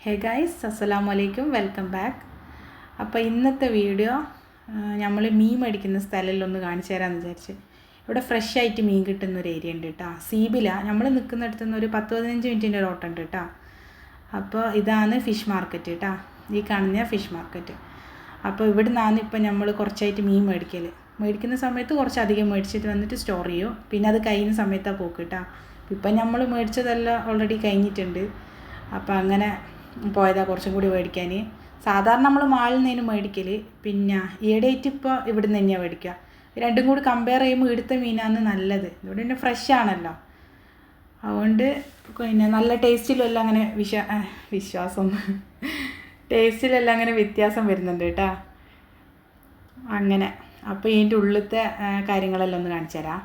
Hey guys, അസ്സലാമു അലൈക്കും, welcome back. അപ്പോൾ ഇന്നത്തെ വീഡിയോ നമ്മൾ മീൻ മേടിക്കുന്ന സ്ഥലമൊന്ന് കാണിച്ചു തരാമെന്ന് വിചാരിച്ച്. ഇവിടെ ഫ്രഷ് ആയിട്ട് മീൻ കിട്ടുന്ന ഒരു ഏരിയ ഉണ്ട് കേട്ടോ. സീബില നമ്മൾ നിൽക്കുന്നിടത്തു നിന്ന് ഒരു 10-15 മിനിറ്റിൻ്റെ ഒരു ഓട്ടം ഉണ്ട് കേട്ടോ. അപ്പോൾ ഇതാണ് ഫിഷ് മാർക്കറ്റ് കേട്ടോ, ഈ കാണുന്ന ഫിഷ് മാർക്കറ്റ്. അപ്പോൾ ഇവിടെ നിന്നാണ് ഇപ്പം നമ്മൾ കുറച്ചായിട്ട് മീൻ മേടിക്കുന്ന സമയത്ത് കുറച്ചധികം മേടിച്ചിട്ട് വന്നിട്ട് സ്റ്റോർ ചെയ്യും. പിന്നെ അത് കഴിയുന്ന സമയത്താണ് പോക്ക് കേട്ടോ. ഇപ്പം നമ്മൾ മേടിച്ചതെല്ലാം ഓൾറെഡി കഴിഞ്ഞിട്ടുണ്ട്. അപ്പോൾ അങ്ങനെ പോയതാണ് കുറച്ചും കൂടി മേടിക്കാൻ. സാധാരണ നമ്മൾ മാളിൽ നിന്ന് മേടിക്കൽ, പിന്നെ ഈയിടെയായിട്ട് ഇപ്പോൾ ഇവിടെ നിന്ന് തന്നെയാണ് മേടിക്കുക. രണ്ടും കൂടി കമ്പയർ ചെയ്യുമ്പോൾ ഇവിടുത്തെ മീനാണ് നല്ലത്. ഇവിടെ പിന്നെ ഫ്രഷ് ആണല്ലോ, അതുകൊണ്ട് പിന്നെ നല്ല ടേസ്റ്റിലെല്ലാം അങ്ങനെ ടേസ്റ്റിലെല്ലാം അങ്ങനെ വ്യത്യാസം വരുന്നുണ്ട് കേട്ടോ. അങ്ങനെ അപ്പോൾ ഇതിൻ്റെ ഉള്ളിലത്തെ കാര്യങ്ങളെല്ലാം ഒന്ന് കാണിച്ചു തരാം.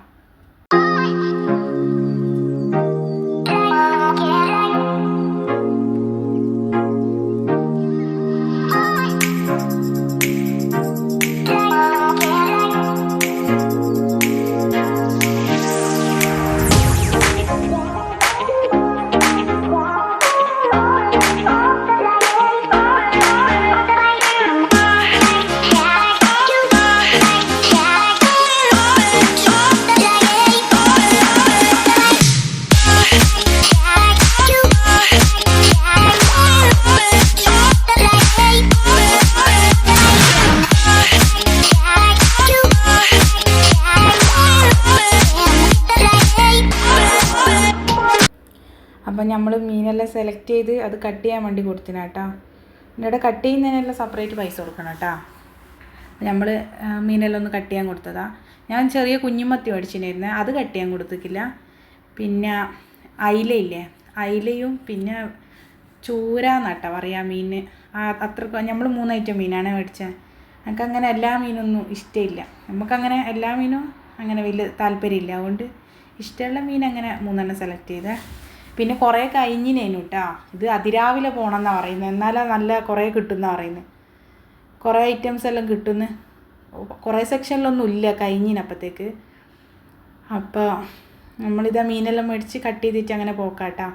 അപ്പം നമ്മൾ മീനെല്ലാം സെലക്ട് ചെയ്ത് അത് കട്ട് ചെയ്യാൻ വേണ്ടി കൊടുത്തിന് കേട്ടോ. ഇവിടെ കട്ട് ചെയ്യുന്നതിനെല്ലാം സെപ്പറേറ്റ് പൈസ കൊടുക്കണം കേട്ടോ. നമ്മൾ മീനെല്ലാം ഒന്ന് കട്ട് ചെയ്യാൻ കൊടുത്തതാണ്. ഞാൻ ചെറിയ കുഞ്ഞുമത്തി മേടിച്ചിരുന്നേ, അത് കട്ട് ചെയ്യാൻ കൊടുത്തിട്ടില്ല. പിന്നെ അയിലയില്ലേ, അയിലയും പിന്നെ ചൂര നട്ടാ പറയാം മീൻ. അത്ര നമ്മൾ 3 ഐറ്റം മീനാണ് മേടിച്ചത്. എനിക്കങ്ങനെ എല്ലാ മീനൊന്നും ഇഷ്ടമില്ല. നമുക്കങ്ങനെ എല്ലാ മീനും അങ്ങനെ വലിയ താല്പര്യമില്ല. അതുകൊണ്ട് ഇഷ്ടമുള്ള മീൻ അങ്ങനെ 3 സെലക്ട് ചെയ്തേ. പിന്നെ കുറേ കഴിഞ്ഞിനേനു കേട്ടോ. ഇത് അതിരാവിലെ പോകണമെന്നാണ് പറയുന്നത്, എന്നാലും നല്ല കുറേ കിട്ടുമെന്നാണ് പറയുന്നത്. കുറേ ഐറ്റംസ് എല്ലാം കിട്ടുന്നു, കുറേ സെക്ഷനിലൊന്നും ഇല്ല കഴിഞ്ഞിനപ്പോഴത്തേക്ക്. അപ്പോൾ നമ്മളിതാ മീനെല്ലാം മേടിച്ച് കട്ട് ചെയ്തിട്ട് അങ്ങനെ പോക്കാട്ടോ.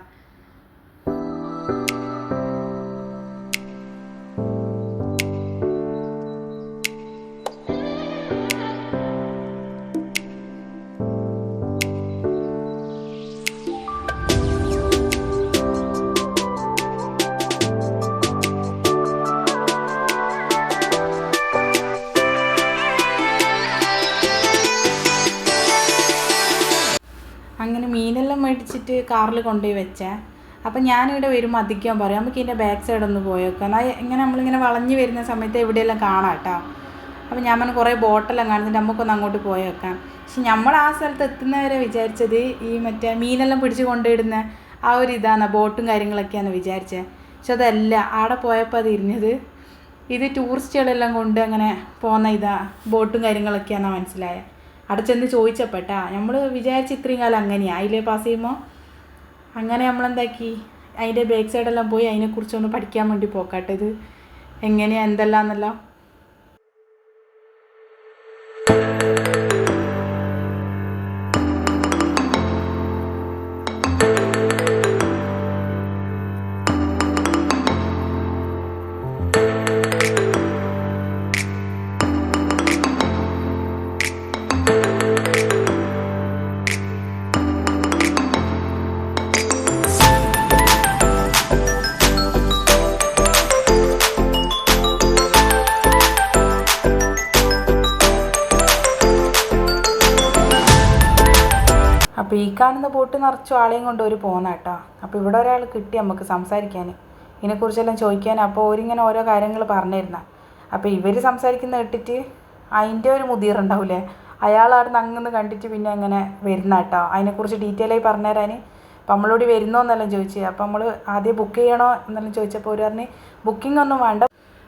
അങ്ങനെ മീനെല്ലാം മേടിച്ചിട്ട് കാറിൽ കൊണ്ടുപോയി വെച്ചേ. അപ്പം ഞാനിവിടെ വരുമ്പോൾ അധികം പറയും നമുക്ക് ഇതിൻ്റെ ബാക്ക് സൈഡ് ഒന്ന് പോയേക്കാം, എന്നാൽ ഇങ്ങനെ നമ്മളിങ്ങനെ വളഞ്ഞ് വരുന്ന സമയത്ത് എവിടെയെല്ലാം കാണാം കേട്ടോ. അപ്പം ഞാൻ പറഞ്ഞ കുറേ ബോട്ടെല്ലാം കാണുന്നുണ്ട്, നമുക്കൊന്ന് അങ്ങോട്ട് പോയേക്കാം. പക്ഷെ നമ്മൾ ആ സ്ഥലത്ത് എത്തുന്നവരെ വിചാരിച്ചത് ഈ മറ്റേ മീനെല്ലാം പിടിച്ച് കൊണ്ടുവിടുന്ന ആ ഒരു ഇതാണ്, ബോട്ടും കാര്യങ്ങളൊക്കെയാണ് വിചാരിച്ചത്. പക്ഷെ അതല്ല, അവിടെ പോയപ്പോൾ അത് ഇരുന്നത് ഇത് ടൂറിസ്റ്റുകളെല്ലാം കൊണ്ട് അങ്ങനെ പോകുന്ന ബോട്ടും കാര്യങ്ങളൊക്കെയാണ് മനസ്സിലായത്. അവിടെ ചെന്ന് ചോദിച്ചപ്പെട്ടാ, നമ്മൾ വിചാരിച്ച് ഇത്രയും കാലം അങ്ങനെയാണ് അതിലേ പാസ് ചെയ്യുമ്പോൾ. അങ്ങനെ നമ്മളെന്താക്കി, അതിൻ്റെ ബാക്ക് സൈഡെല്ലാം പോയി അതിനെക്കുറിച്ചൊന്ന് പഠിക്കാൻ വേണ്ടി പോക്കാട്ടെ, ഇത് എങ്ങനെയാണ് എന്തെല്ലാമെന്നല്ലോ. അപ്പോൾ ഈ കാണുന്ന ബോട്ട് നിറച്ചു ആളെയും കൊണ്ട് ഒരു പോകുന്ന കേട്ടോ. അപ്പോൾ ഇവിടെ ഒരാൾ കിട്ടി നമുക്ക് സംസാരിക്കാൻ, ഇതിനെക്കുറിച്ചെല്ലാം ചോദിക്കാൻ. അപ്പോൾ അവരിങ്ങനെ ഓരോ കാര്യങ്ങൾ പറഞ്ഞിരുന്ന. അപ്പോൾ ഇവർ സംസാരിക്കുന്ന കേട്ടിട്ട് അതിൻ്റെ ഒരു മുതിറുണ്ടാവില്ലേ, അയാൾ അവിടെ നിന്ന് അങ്ങ് കണ്ടിട്ട് പിന്നെ അങ്ങനെ വരുന്ന കേട്ടോ, അതിനെക്കുറിച്ച് ഡീറ്റെയിലായി പറഞ്ഞുതരാൻ. അപ്പം നമ്മളോട് വരുന്നോ എന്നെല്ലാം ചോദിച്ചു. അപ്പോൾ നമ്മൾ ആദ്യം ബുക്ക് ചെയ്യണോ എന്നെല്ലാം ചോദിച്ചപ്പോൾ അവർ പറഞ്ഞ് ബുക്കിംഗ് ഒന്നും വേണ്ട,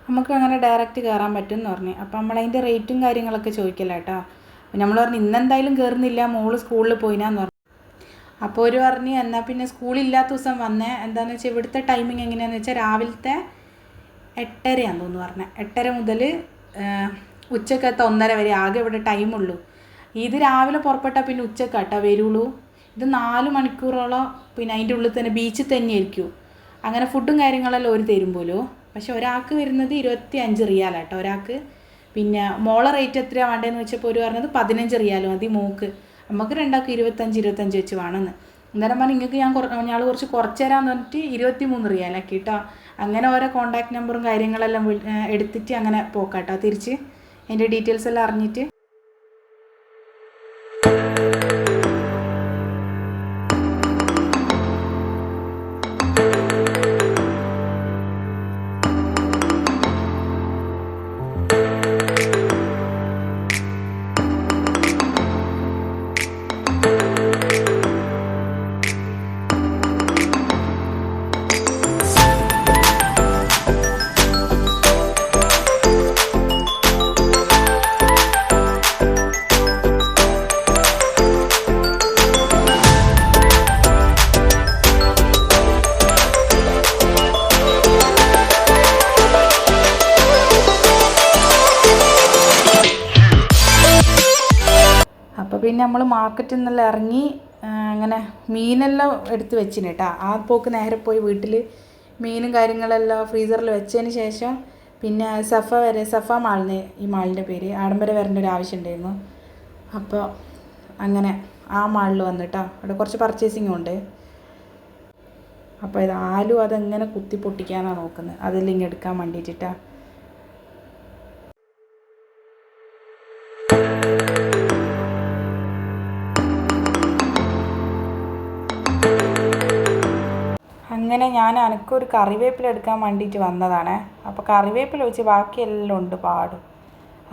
നമുക്ക് അങ്ങനെ ഡയറക്റ്റ് കയറാൻ പറ്റും എന്ന് പറഞ്ഞു. അപ്പോൾ നമ്മളതിൻ്റെ റേറ്റും കാര്യങ്ങളൊക്കെ ചോദിക്കില്ല കേട്ടോ. അപ്പോൾ നമ്മൾ പറഞ്ഞു ഇന്നെന്തായാലും കയറുന്നില്ല, മോള് സ്കൂളിൽ പോയിനാന്ന് പറഞ്ഞു. അപ്പോൾ ഒരു പറഞ്ഞ് എന്നാൽ പിന്നെ സ്കൂളില്ലാത്ത ദിവസം വന്നേ, എന്താണെന്ന് വെച്ചാൽ ഇവിടുത്തെ ടൈമിങ് എങ്ങനെയാണെന്ന് വെച്ചാൽ രാവിലത്തെ 8:30 തോന്നുന്നു പറഞ്ഞത്. 8:30 മുതൽ ഉച്ചക്കത്തെ 1:30 വരെ ആകെ ഇവിടെ ടൈമുള്ളൂ. ഇത് രാവിലെ പുറപ്പെട്ടാൽ പിന്നെ ഉച്ചക്കാട്ടോ വരുള്ളൂ. ഇത് 4 മണിക്കൂറോളം പിന്നെ അതിൻ്റെ ഉള്ളിൽ തന്നെ ബീച്ചിൽ തന്നെ ആയിരിക്കും. അങ്ങനെ ഫുഡും കാര്യങ്ങളെല്ലാം ഒരു തരും പോലും. പക്ഷെ ഒരാൾക്ക് വരുന്നത് 25 റിയാലാട്ടോ ഒരാൾക്ക്. പിന്നെ മോളെ റേറ്റ് എത്രയാണ് വേണ്ടതെന്ന് വെച്ചപ്പോൾ ഒരു പറഞ്ഞത് 15 റിയാൽ മതി മോക്ക്. നമുക്ക് രണ്ടാൾക്ക് 25 വെച്ച് വേണമെന്ന്. അന്നേരം പറഞ്ഞാൽ നിങ്ങൾക്ക് ഞങ്ങൾ കുറച്ച് കുറച്ച് തരാമെന്ന് പറഞ്ഞിട്ട് 23 റിയാലാക്കി കേട്ടോ. അങ്ങനെ ഓരോ കോൺടാക്ട് നമ്പറും കാര്യങ്ങളെല്ലാം എടുത്തിട്ട് അങ്ങനെ പോക്കാട്ടോ തിരിച്ച് അതിൻ്റെ ഡീറ്റെയിൽസ് എല്ലാം അറിഞ്ഞിട്ട്. അപ്പോൾ പിന്നെ നമ്മൾ മാർക്കറ്റിൽ നിന്നെല്ലാം ഇറങ്ങി അങ്ങനെ മീനെല്ലാം എടുത്ത് വെച്ചിന് കേട്ടോ. ആ പോക്ക് നേരെ പോയി വീട്ടിൽ മീനും കാര്യങ്ങളെല്ലാം ഫ്രീസറിൽ വെച്ചതിന് ശേഷം പിന്നെ സഫ മാളിന്, ഈ മാളിൻ്റെ പേര്, ആടം വരെ വരേണ്ട ഒരു ആവശ്യം ഉണ്ടായിരുന്നു. അപ്പോൾ അങ്ങനെ ആ മാളിൽ വന്നിട്ടോ. അവിടെ കുറച്ച് പർച്ചേസിങ്ങും ഉണ്ട്. അപ്പോൾ ഇത് ആലു അതെങ്ങനെ കുത്തി പൊട്ടിക്കാനാണ് നോക്കുന്നത്, അതെല്ലാം എടുക്കാൻ വേണ്ടിയിട്ടാ. അങ്ങനെ ഞാൻ എനിക്കൊരു കറിവേപ്പില എടുക്കാൻ വേണ്ടിയിട്ട് വന്നതാണ്. അപ്പോൾ കറിവേപ്പില വെച്ച് ബാക്കിയെല്ലാം ഉണ്ട് പാടും.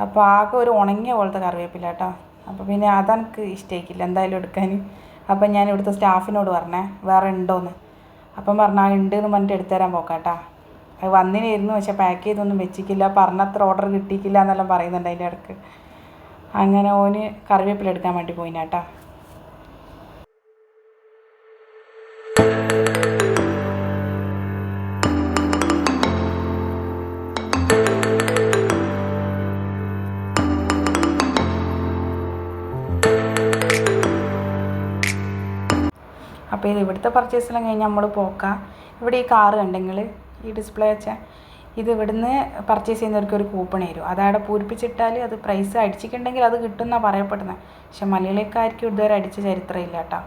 അപ്പോൾ ആകെ ഒരു ഉണങ്ങിയ പോലത്തെ കറിവേപ്പില കേട്ടോ. അപ്പോൾ പിന്നെ അതെനിക്ക് ഇഷ്ടമായിക്കില്ല എന്തായാലും എടുക്കാൻ. അപ്പം ഞാൻ ഇവിടുത്തെ സ്റ്റാഫിനോട് പറഞ്ഞേ വേറെ ഉണ്ടോയെന്ന്. അപ്പം പറഞ്ഞാൽ ഉണ്ട് എന്ന് പറഞ്ഞിട്ട് എടുത്തുതരാൻ പോക്കാട്ടാ. അത് വന്നിനായിരുന്നു, പക്ഷെ പാക്ക് ചെയ്തൊന്നും വെച്ചിട്ടില്ല, പറഞ്ഞത്ര ഓർഡർ കിട്ടിയിട്ടില്ല എന്നെല്ലാം പറയുന്നുണ്ട് അതിൻ്റെ ഇടയ്ക്ക്. അങ്ങനെ ഓന് കറിവേപ്പില എടുക്കാൻ വേണ്ടി പോയിനാട്ടാ. അപ്പോൾ ഇത് ഇവിടുത്തെ പർച്ചേസെല്ലാം കഴിഞ്ഞ് നമ്മൾ പോക്കാം. ഇവിടെ ഈ കാറ് കണ്ടെങ്കിൽ ഈ ഡിസ്പ്ലേ വെച്ചാൽ ഇത് ഇവിടുന്ന് പർച്ചേസ് ചെയ്യുന്നവർക്ക് ഒരു കൂപ്പൺ തരും. അതവിടെ പൂരിപ്പിച്ചിട്ടാൽ അത് പ്രൈസ് അടിച്ചിട്ടുണ്ടെങ്കിൽ അത് കിട്ടുമെന്നാണ് പറയപ്പെടുന്നത്. പക്ഷെ മലയാളിക്കാർക്ക് ഇതുവരെ അടിച്ച ചരിത്രമില്ല കേട്ടോ.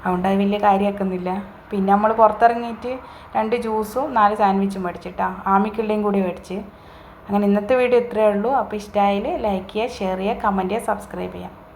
അതുകൊണ്ട് അത് വലിയ കാര്യമാക്കുന്നില്ല. പിന്നെ നമ്മൾ പുറത്തിറങ്ങിയിട്ട് 2 ജ്യൂസും 4 സാൻഡ്വിച്ചും മേടിച്ചിട്ടാ, ആമിക്കുള്ളയും കൂടി മേടിച്ച്. അങ്ങനെ ഇന്നത്തെ വീഡിയോ ഇത്രയേ ഉള്ളൂ. അപ്പോൾ ഇഷ്ടമായാൽ ലൈക്ക് ചെയ്യുക, ഷെയർ ചെയ്യുക, കമൻറ്റ് ചെയ്യുക, സബ്സ്ക്രൈബ് ചെയ്യുക.